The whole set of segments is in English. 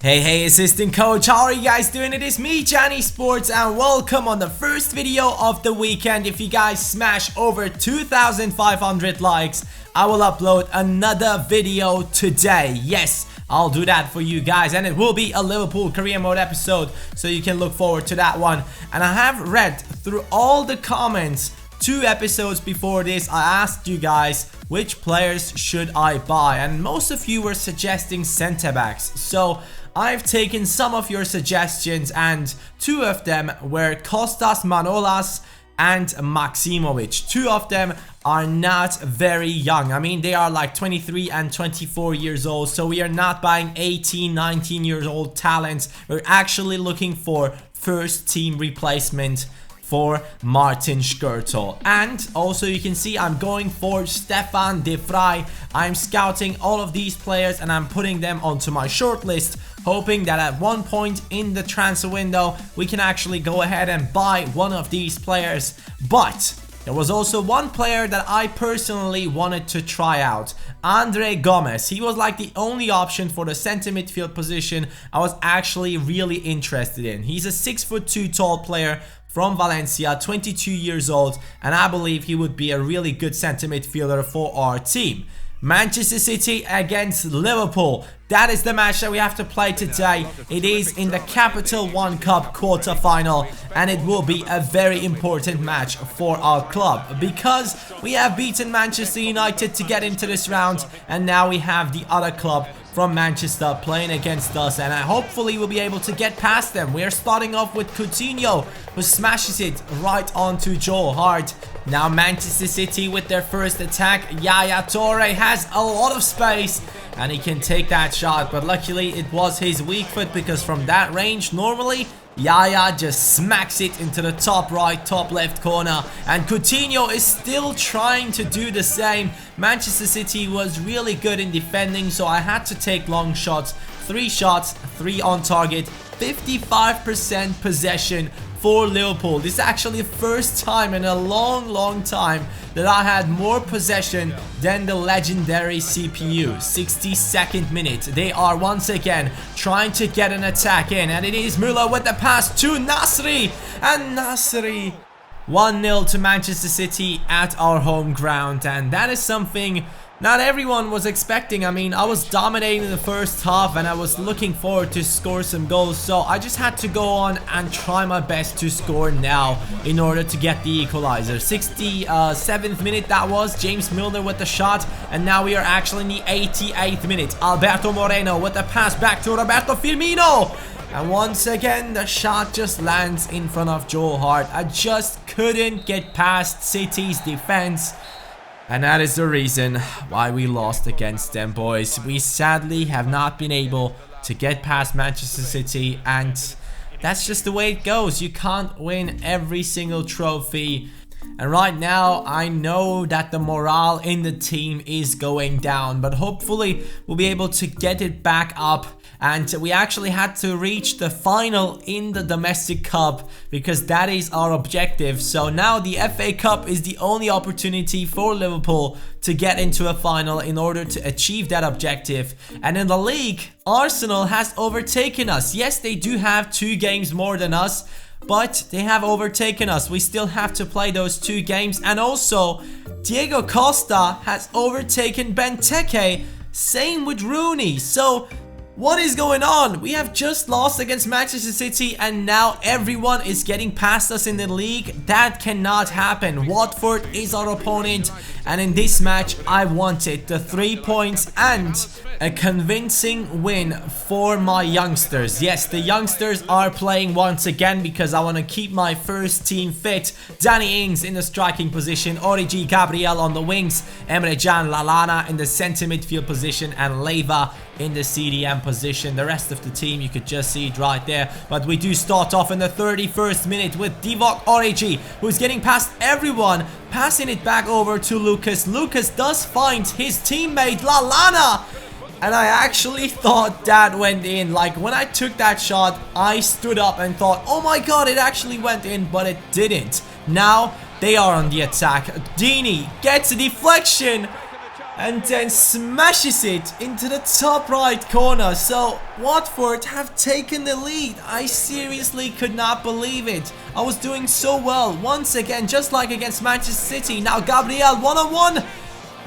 Hey, assistant coach, how are you guys doing? It is me, Johnny Sports, and welcome on the first video of the weekend. If you guys smash over 2,500 likes, I will upload another video today. Yes, I'll do that for you guys, and it will be a Liverpool Career Mode episode, so you can look forward to that one. And I have read through all the comments 2 episodes before this. I asked you guys which players should I buy, and most of you were suggesting centre backs. So I've taken some of your suggestions, and 2 of them were Kostas Manolas and Maximovic. 2 of them are not very young. I mean, they are like 23 and 24 years old, so we are not buying 18, 19 years old talents. We're actually looking for first team replacement for Martin Škrtel. And also you can see I'm going for Stefan de Vrij. I'm scouting all of these players and I'm putting them onto my shortlist, hoping that at one point in the transfer window we can actually go ahead and buy one of these players. But there was also one player that I personally wanted to try out, Andre Gomes. He was like the only option for the center midfield position I was actually really interested in. He's a 6'2" tall player from Valencia, 22 years old, and I believe he would be a really good center midfielder for our team. Manchester City against Liverpool. That is the match that we have to play today. It is in the Capital One Cup quarter-final, and it will be a very important match for our club because we have beaten Manchester United to get into this round, and now we have the other club from Manchester playing against us, and hopefully we'll be able to get past them. We are starting off with Coutinho, who smashes it right onto Joe Hart. Now Manchester City with their first attack. Yaya Toure has a lot of space and he can take that shot, but luckily it was his weak foot, because from that range normally Yaya just smacks it into the top right, top left corner, and Coutinho is still trying to do the same. Manchester City was really good in defending, so I had to take long shots. 3 shots, 3 on target, 55% possession for Liverpool. This is actually the first time in a long time that I had more possession than the legendary CPU. 62nd minute. They are once again trying to get an attack in, and it is Müller with the pass to Nasri, and Nasri 1-0 to Manchester City at our home ground, and that is something not everyone was expecting. I mean, I was dominating the first half and I was looking forward to score some goals, so I just had to go on and try my best to score now in order to get the equalizer. 67th minute that was, James Milner with the shot, and now we are actually in the 88th minute. Alberto Moreno with the pass back to Roberto Firmino, and once again the shot just lands in front of Joe Hart. I just couldn't get past City's defense, and that is the reason why we lost against them, boys. We sadly have not been able to get past Manchester City, and that's just the way it goes. You can't win every single trophy. And right now, I know that the morale in the team is going down, but hopefully we'll be able to get it back up. And we actually had to reach the final in the domestic cup because that is our objective. So now the FA Cup is the only opportunity for Liverpool to get into a final in order to achieve that objective. And in the league, Arsenal has overtaken us. Yes, they do have 2 games more than us, but they have overtaken us. We still have to play those 2 games. And also, Diego Costa has overtaken Benteke. Same with Rooney. So what is going on? We have just lost against Manchester City and now everyone is getting past us in the league. That cannot happen. Watford is our opponent, and in this match I wanted the 3 points and a convincing win for my youngsters. Yes, the youngsters are playing once again because I want to keep my first team fit. Danny Ings in the striking position, Origi Gabriel on the wings, Emre Can Lallana in the center midfield position, and Leiva in the CDM position. The rest of the team you could just see it right there. But we do start off in the 31st minute with Divock Origi, who's getting past everyone, passing it back over to Lucas. Lucas does find his teammate Lallana, and I actually thought that went in. Like, when I took that shot, I stood up and thought, oh my god, it actually went in, but it didn't. Now they are on the attack. Dini gets a deflection, and then smashes it into the top right corner. So Watford have taken the lead. I seriously could not believe it. I was doing so well once again, just like against Manchester City. Now Gabriel one-on-one,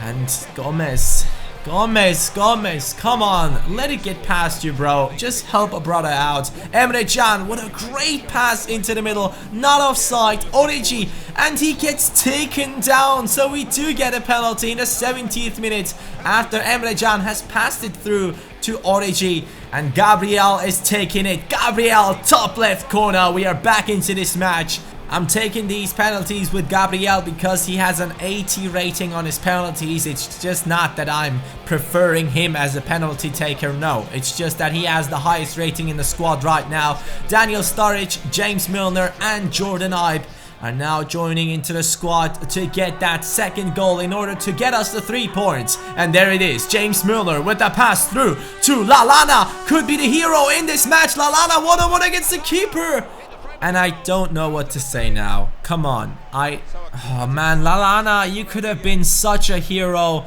and Gomez, come on, let it get past you, bro. Just help a brother out. Emre Can, what a great pass into the middle, not offside. Origi, and he gets taken down. So we do get a penalty in the 70th minute after Emre Can has passed it through to Origi, and Gabriel is taking it. Gabriel, top left corner. We are back into this match. I'm taking these penalties with Gabriel because he has an 80 rating on his penalties. It's just not that I'm preferring him as a penalty taker, no. It's just that he has the highest rating in the squad right now. Daniel Sturridge, James Milner and Jordan Ibe are now joining into the squad to get that second goal in order to get us the 3 points. And there it is, James Milner with the pass through to Lallana. Could be the hero in this match. Lallana one-on-one against the keeper. And I don't know what to say now. Come on. Oh man, Lallana, you could have been such a hero.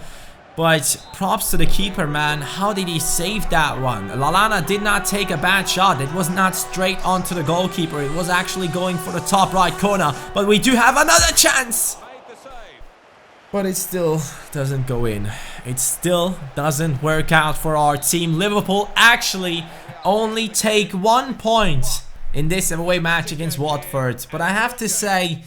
But props to the keeper, man. How did he save that one? Lallana did not take a bad shot. It was not straight onto the goalkeeper. It was actually going for the top right corner. But we do have another chance. But it still doesn't go in. It still doesn't work out for our team. Liverpool actually only take 1 point in this away match against Watford. But I have to say,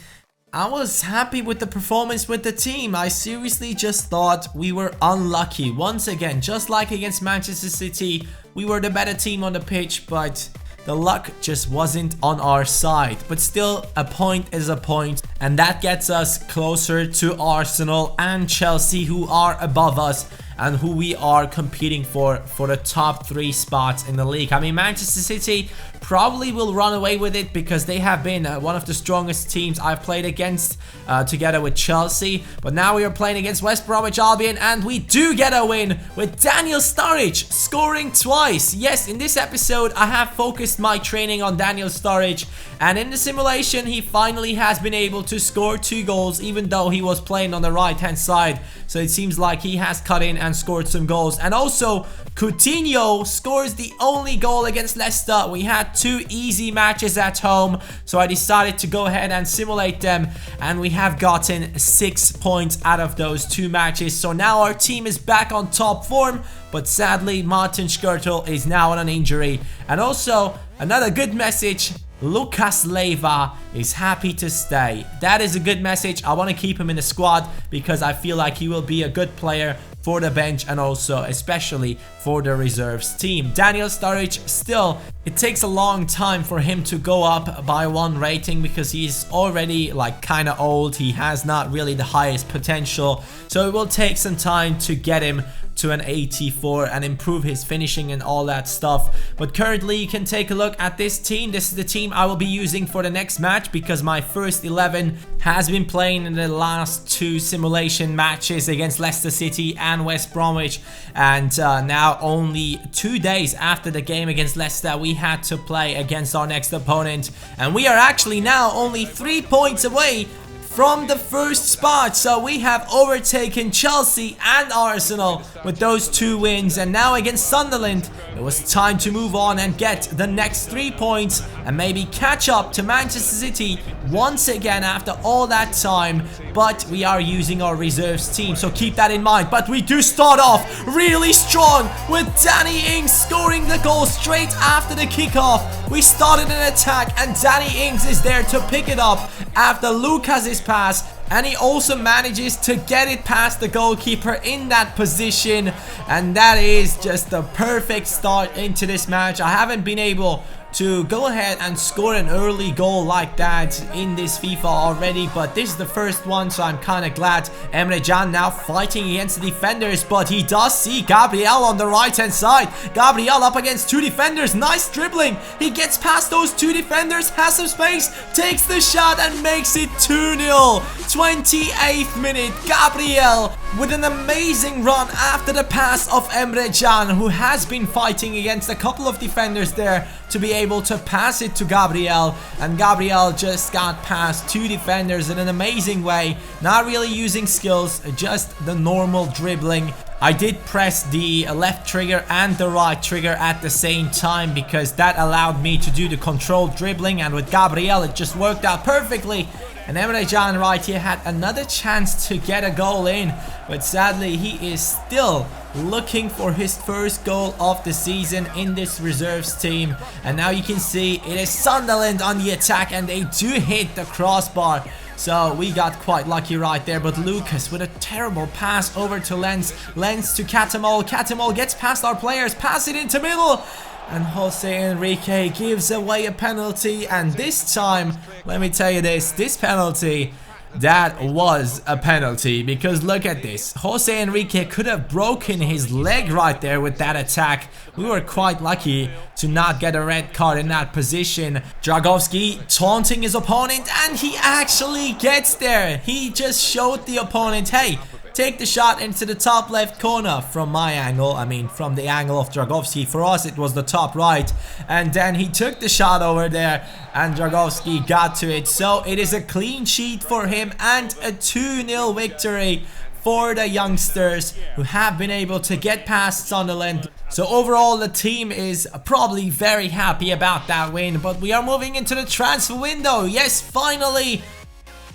I was happy with the performance with the team. I seriously just thought we were unlucky. Once again, just like against Manchester City, we were the better team on the pitch, but the luck just wasn't on our side. But still, a point is a point, and that gets us closer to Arsenal and Chelsea, who are above us and who we are competing for the top 3 spots in the league. I mean, Manchester City probably will run away with it because they have been one of the strongest teams I've played against together with Chelsea. But now we are playing against West Bromwich Albion, and we do get a win with Daniel Sturridge scoring twice. Yes, in this episode I have focused my training on Daniel Sturridge, and in the simulation he finally has been able to score 2 goals even though he was playing on the right hand side. So it seems like he has cut in and scored some goals. And also Coutinho scores the only goal against Leicester. We had 2 easy matches at home, so I decided to go ahead and simulate them, and we have gotten 6 points out of those 2 matches. So now our team is back on top form, but sadly Martin Skrtel is now on an injury. And also another good message, Lucas Leiva is happy to stay. That is a good message. I want to keep him in the squad because I feel like he will be a good player for the bench and also especially for the reserves team. Daniel Sturridge, still, it takes a long time for him to go up by 1 rating because he's already like kind of old. He has not really the highest potential, so it will take some time to get him to an 84 and improve his finishing and all that stuff. But currently you can take a look at this team. This is the team I will be using for the next match because my first 11 has been playing in the last 2 simulation matches against Leicester City and West Bromwich, and now only 2 days after the game against Leicester we had to play against our next opponent, and we are actually now only 3 points away from the first spot. So we have overtaken Chelsea and Arsenal with those 2 wins, and now against Sunderland it was time to move on and get the next 3 points and maybe catch up to Manchester City once again after all that time. But we are using our reserves team, so keep that in mind. But we do start off really strong with Danny Ings scoring the goal straight after the kickoff. We started an attack and Danny Ings is there to pick it up after Lucas's pass, and he also manages to get it past the goalkeeper in that position, and that is just the perfect start into this match. I haven't been able to go ahead and score an early goal like that in this FIFA already, but this is the first one, so I'm kind of glad. Emre Can now fighting against the defenders, but he does see Gabriel on the right hand side. Gabriel up against 2 defenders, nice dribbling. He gets past those 2 defenders, has some space, takes the shot and makes it 2-0. 28th minute, Gabriel with an amazing run after the pass of Emre Can, who has been fighting against a couple of defenders there to be able to pass it to Gabriel, and Gabriel just got past 2 defenders in an amazing way, not really using skills, just the normal dribbling. I did press the left trigger and the right trigger at the same time because that allowed me to do the controlled dribbling, and with Gabriel it just worked out perfectly. And Emre Can right here had another chance to get a goal in, but sadly he is still looking for his first goal of the season in this reserves team. And now you can see it is Sunderland on the attack, and they do hit the crossbar. So we got quite lucky right there, but Lucas with a terrible pass over to Lens. Lens to Catamol. Catamol gets past our players, pass it into middle. And Jose Enrique gives away a penalty, and this time, let me tell you this penalty, that was a penalty, because look at this. Jose Enrique could have broken his leg right there with that attack. We were quite lucky to not get a red card in that position. Dragowski taunting his opponent, and he actually gets there. He just showed the opponent, hey, take the shot into the top left corner. From my angle, I mean from the angle of Dragowski, for us it was the top right, and then he took the shot over there and Dragowski got to it. So it is a clean sheet for him and a 2-0 victory for the youngsters who have been able to get past Sunderland. So overall the team is probably very happy about that win, but we are moving into the transfer window. Yes, finally.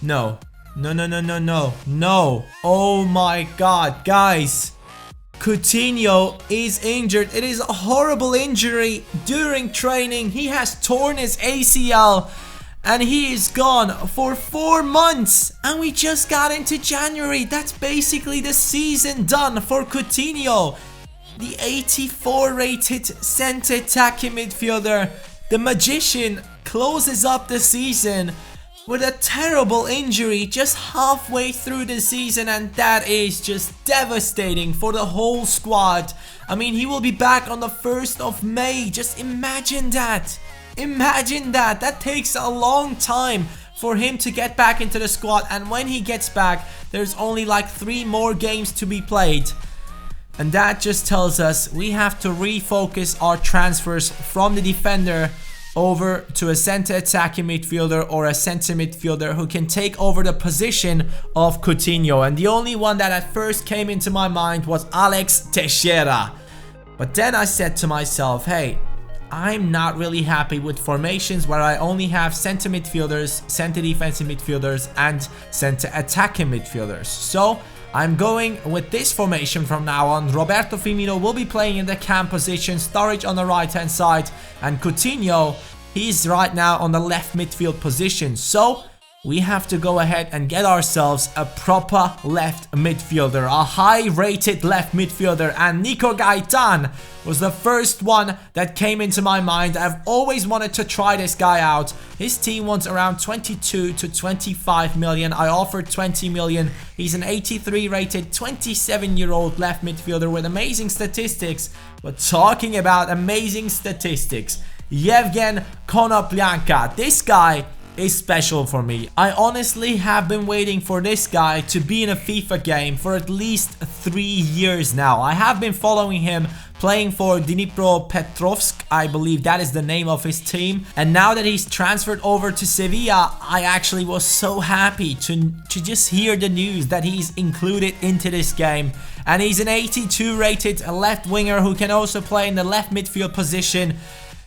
No. Oh my god, guys. Coutinho is injured. It is a horrible injury during training. He has torn his ACL and he is gone for 4 months. And we just got into January. That's basically the season done for Coutinho. The 84 rated center attacking midfielder, the Magician, closes up the season with a terrible injury just halfway through the season, and that is just devastating for the whole squad. I mean, he will be back on the 1st of May. Just imagine that. Imagine that. That takes a long time for him to get back into the squad, and when he gets back, there's only like 3 more games to be played. And that just tells us we have to refocus our transfers from the defender over to a center attacking midfielder or a center midfielder who can take over the position of Coutinho. And the only one that at first came into my mind was Alex Teixeira. But then I said to myself, hey, I'm not really happy with formations where I only have center midfielders, center defensive midfielders, and center attacking midfielders. So I'm going with this formation from now on. Roberto Firmino will be playing in the cam position, Sturridge on the right hand side, and Coutinho, he's right now on the left midfield position. So we have to go ahead and get ourselves a proper left midfielder, a high rated left midfielder, and Nico Gaitan was the first one that came into my mind. I've always wanted to try this guy out. His team wants around 22 to 25 million. I offered 20 million. He's an 83 rated 27-year-old left midfielder with amazing statistics. But talking about amazing statistics, Yevgen Konoplyanka, this guy is special for me. I honestly have been waiting for this guy to be in a FIFA game for at least 3 years now. I have been following him playing for Dnipropetrovsk, I believe that is the name of his team. And now that he's transferred over to Sevilla, I actually was so happy to just hear the news that he's included into this game. And he's an 82 rated left winger who can also play in the left midfield position.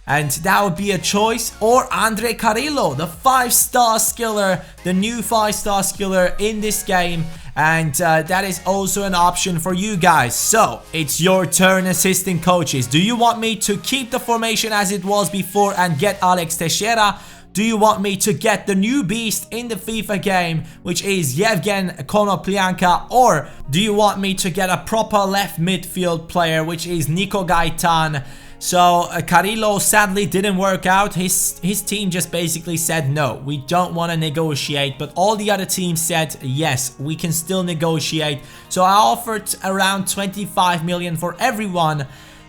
And that would be a choice. Or Andre Carrillo, the 5-star skiller, the new 5-star skiller in this game. And that is also an option for you guys. So it's your turn, assistant coaches. Do you want me to keep the formation as it was before and get Alex Teixeira? Do you want me to get the new beast in the FIFA game, which is Yevgen Konoplyanka? Or do you want me to get a proper left midfield player, which is Nico Gaitan? So Carrillo sadly didn't work out. His team just basically said no, we don't want to negotiate, but all the other teams said yes, we can still negotiate. So I offered around 25 million for everyone,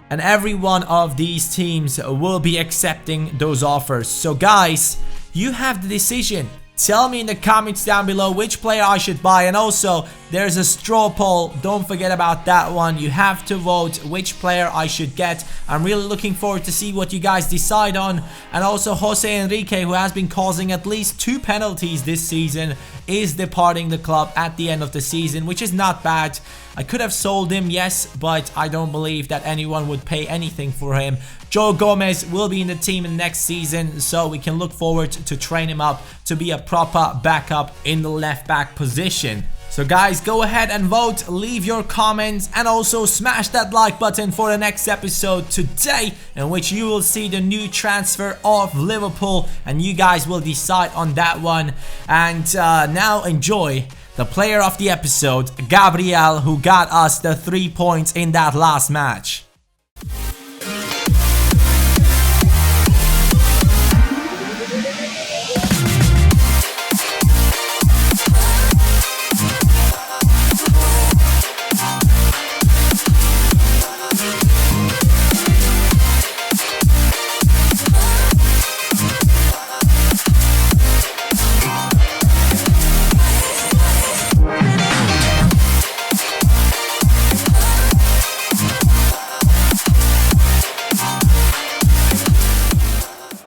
and every one of these teams will be accepting those offers. So guys, you have the decision. Tell me in the comments down below which player I should buy, and also there's a straw poll, don't forget about that one. You have to vote which player I should get. I'm really looking forward to see what you guys decide on. And also Jose Enrique, who has been causing at least 2 penalties this season, is departing the club at the end of the season, which is not bad. I could have sold him, yes, but I don't believe that anyone would pay anything for him. Joe Gomez will be in the team in next season, so we can look forward to train him up to be a proper backup in the left back position. So guys, go ahead and vote, leave your comments, and also smash that like button for the next episode today, in which you will see the new transfer of Liverpool, and you guys will decide on that one. And now enjoy the player of the episode, Gabriel, who got us the 3 points in that last match.